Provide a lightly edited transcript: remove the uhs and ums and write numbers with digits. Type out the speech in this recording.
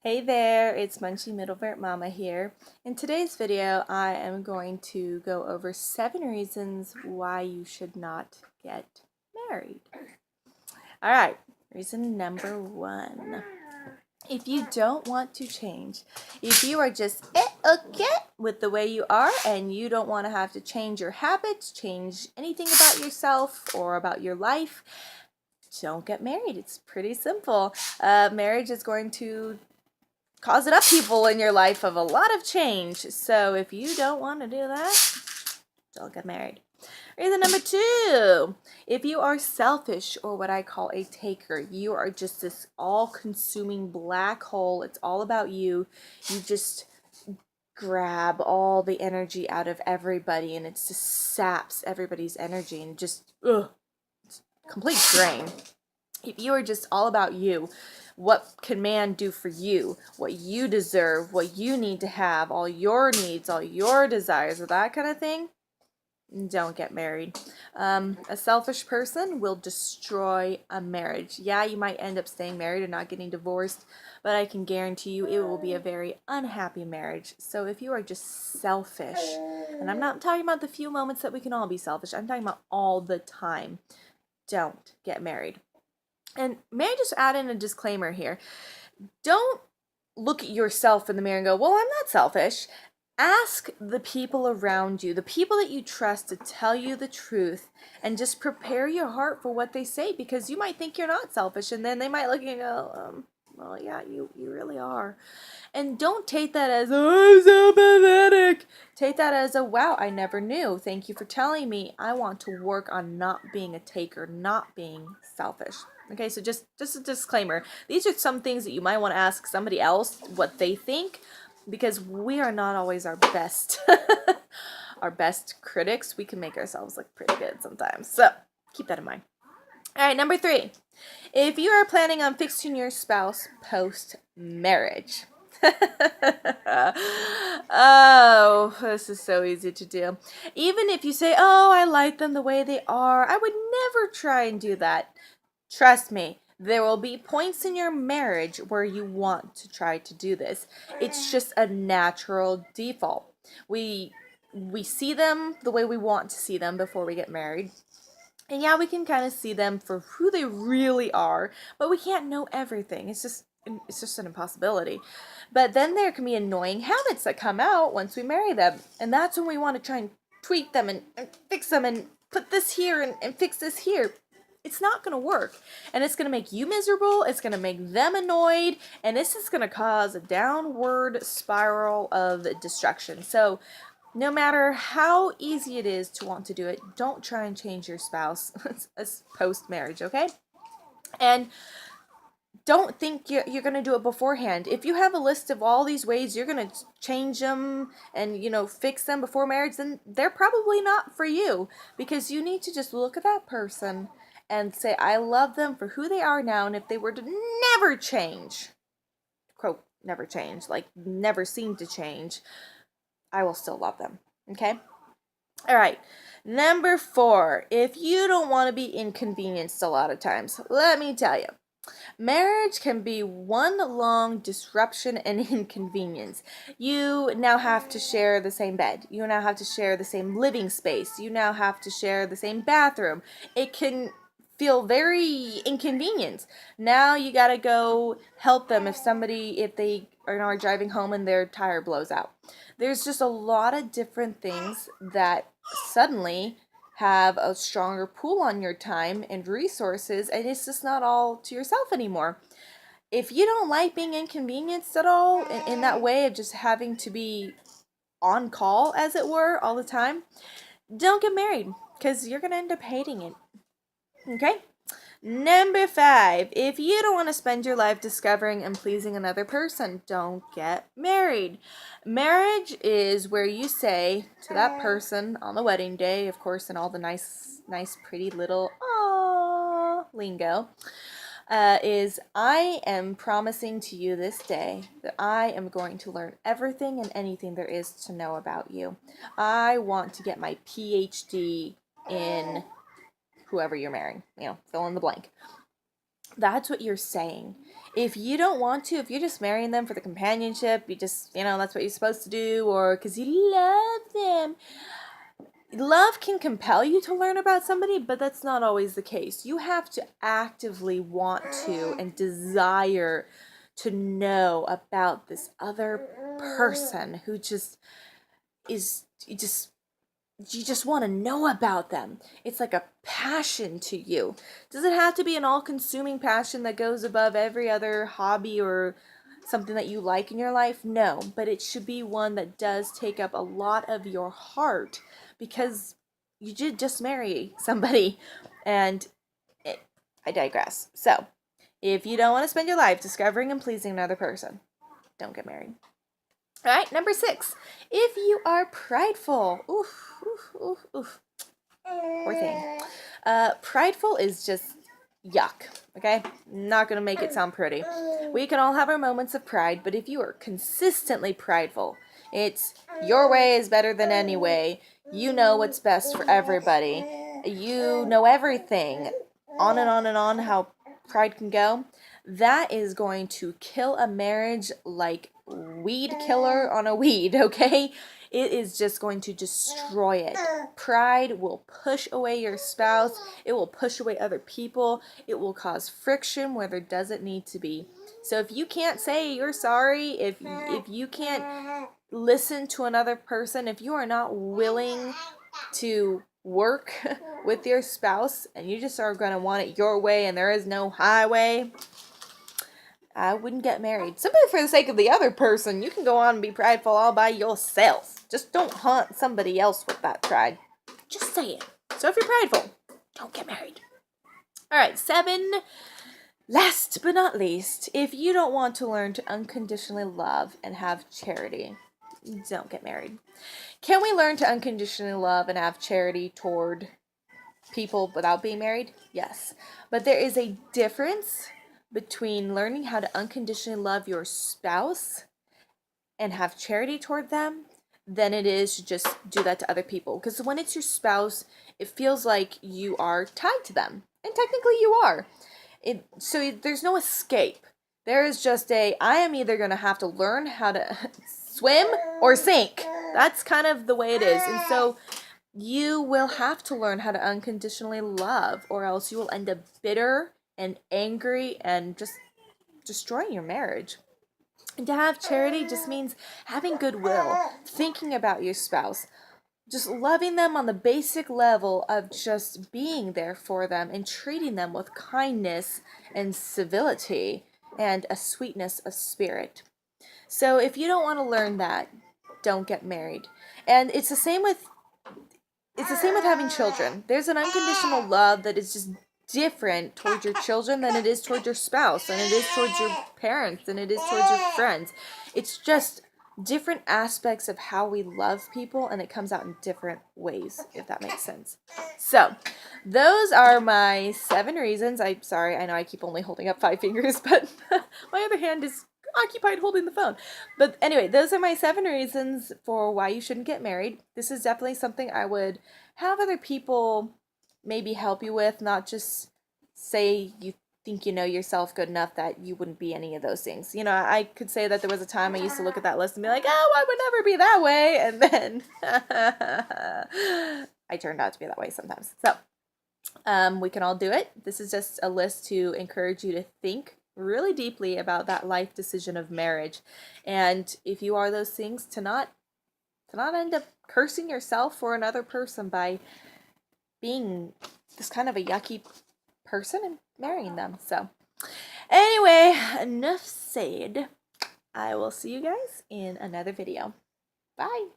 Hey there, it's Munchy Middlevert Mama here. In today's video, I am going to go over 7 reasons why you should not get married. Alright, reason number 1. If you don't want to change, if you are just okay with the way you are and you don't want to have to change your habits, change anything about yourself or about your life, don't get married. It's pretty simple. Marriage is going to cause an upheaval in your life of a lot of change. So if you don't want to do that, don't get married. Reason number 2, if you are selfish or what I call a taker, you are just this all-consuming black hole. It's all about you. You just grab all the energy out of everybody and it just saps everybody's energy and just, complete drain. If you are just all about you, what can man do for you, what you deserve, what you need to have, all your needs, all your desires, or that kind of thing, don't get married. A selfish person will destroy a marriage. Yeah, you might end up staying married and not getting divorced, but I can guarantee you it will be a very unhappy marriage. So if you are just selfish, and I'm not talking about the few moments that we can all be selfish, I'm talking about all the time, don't get married. And may I just add in a disclaimer here? Don't look at yourself in the mirror and go, well, I'm not selfish. Ask the people around you, the people that you trust, to tell you the truth, and just prepare your heart for what they say, because you might think you're not selfish, and then they might look at you and go, well, yeah, you really are. And don't take that as, oh, I'm so pathetic. Take that as a, wow, I never knew. Thank you for telling me. I want to work on not being a taker, not being selfish. Okay, so just a disclaimer. These are some things that you might want to ask somebody else what they think, because we are not always our best our best critics. We can make ourselves look pretty good sometimes. So keep that in mind. All right, number 3. If you are planning on fixing your spouse post-marriage. Oh, this is so easy to do. Even if you say, oh, I like them the way they are, I would never try and do that. Trust me, there will be points in your marriage where you want to try to do this. It's just a natural default. We see them the way we want to see them before we get married. And yeah, we can kind of see them for who they really are, but we can't know everything. It's just an impossibility. But then there can be annoying habits that come out once we marry them. And that's when we want to try and tweak them and fix them and put this here and fix this here. It's not going to work. And it's going to make you miserable. It's going to make them annoyed. And this is going to cause a downward spiral of destruction. So no matter how easy it is to want to do it, don't try and change your spouse post-marriage, okay? And don't think you're going to do it beforehand. If you have a list of all these ways you're going to change them and, fix them before marriage, then they're probably not for you, because you need to just look at that person and say, I love them for who they are now, and if they were to never change, quote, never change, like never seem to change, I will still love them, okay? All right, number 4, if you don't want to be inconvenienced a lot of times, let me tell you, marriage can be one long disruption and inconvenience. You now have to share the same bed. You now have to share the same living space. You now have to share the same bathroom. It can feel very inconvenient. Now you gotta go help them if they are driving home and their tire blows out. There's just a lot of different things that suddenly have a stronger pull on your time and resources, and it's just not all to yourself anymore. If you don't like being inconvenienced at all in that way of just having to be on call, as it were, all the time, don't get married, because you're going to end up hating it. Okay? Number 5, if you don't want to spend your life discovering and pleasing another person, don't get married. Marriage is where you say to that person on the wedding day, of course, in all the nice, pretty little aww lingo, is, I am promising to you this day that I am going to learn everything and anything there is to know about you. I want to get my PhD in whoever you're marrying, fill in the blank. That's what you're saying. If you don't want to, if you're just marrying them for the companionship, you just, that's what you're supposed to do, or because you love them. Love can compel you to learn about somebody, but that's not always the case. You have to actively want to and desire to know about this other person who just is, you just want to know about them. It's like a passion to you. Does it have to be an all-consuming passion that goes above every other hobby or something that you like in your life? No, but it should be one that does take up a lot of your heart, because you did just marry somebody. And I digress. So, if you don't want to spend your life discovering and pleasing another person, don't get married. All right, number 6. If you are prideful, oof, oof, oof, oof. Poor thing. Prideful is just yuck, okay? Not going to make it sound pretty. We can all have our moments of pride, but if you are consistently prideful, it's your way is better than any way. You know what's best for everybody. You know everything. On and on and on, how pride can go. That is going to kill a marriage like weed killer on a weed, okay? It is just going to destroy it. Pride will push away your spouse. It will push away other people. It will cause friction where there doesn't need to be. So if you can't say you're sorry, if you can't listen to another person, if you are not willing to work with your spouse and you just are going to want it your way and there is no highway, I wouldn't get married. Simply for the sake of the other person. You can go on and be prideful all by yourself. Just don't haunt somebody else with that pride. Just say it. So if you're prideful, don't get married. All right, 7. Last but not least, if you don't want to learn to unconditionally love and have charity, don't get married. Can we learn to unconditionally love and have charity toward people without being married? Yes. But there is a difference between learning how to unconditionally love your spouse and have charity toward them than it is to just do that to other people. Because when it's your spouse, it feels like you are tied to them. And technically you are. So there's no escape. There is just I am either going to have to learn how to swim or sink. That's kind of the way it is. And so you will have to learn how to unconditionally love, or else you will end up bitter and angry and just destroying your marriage. And to have charity just means having goodwill, thinking about your spouse, just loving them on the basic level of just being there for them and treating them with kindness and civility and a sweetness of spirit. So if you don't want to learn that, don't get married. And it's the same with having children. There's an unconditional love that is just different towards your children than it is towards your spouse, and it is towards your parents, and it is towards your friends. It's just different aspects of how we love people, and it comes out in different ways, if that makes sense. So, those are my 7 reasons. I'm sorry, I know I keep only holding up 5 fingers, but my other hand is occupied holding the phone. But anyway, those are my 7 reasons for why you shouldn't get married. This is definitely something I would have other people maybe help you with, not just say you think you know yourself good enough that you wouldn't be any of those things. I could say that there was a time I used to look at that list and be like, oh, I would never be that way, and then I turned out to be that way sometimes. So we can all do it. This is just a list to encourage you to think really deeply about that life decision of marriage, and if you are those things, to not end up cursing yourself for another person by being this kind of a yucky person and marrying them. So anyway, enough said. I will see you guys in another video. Bye.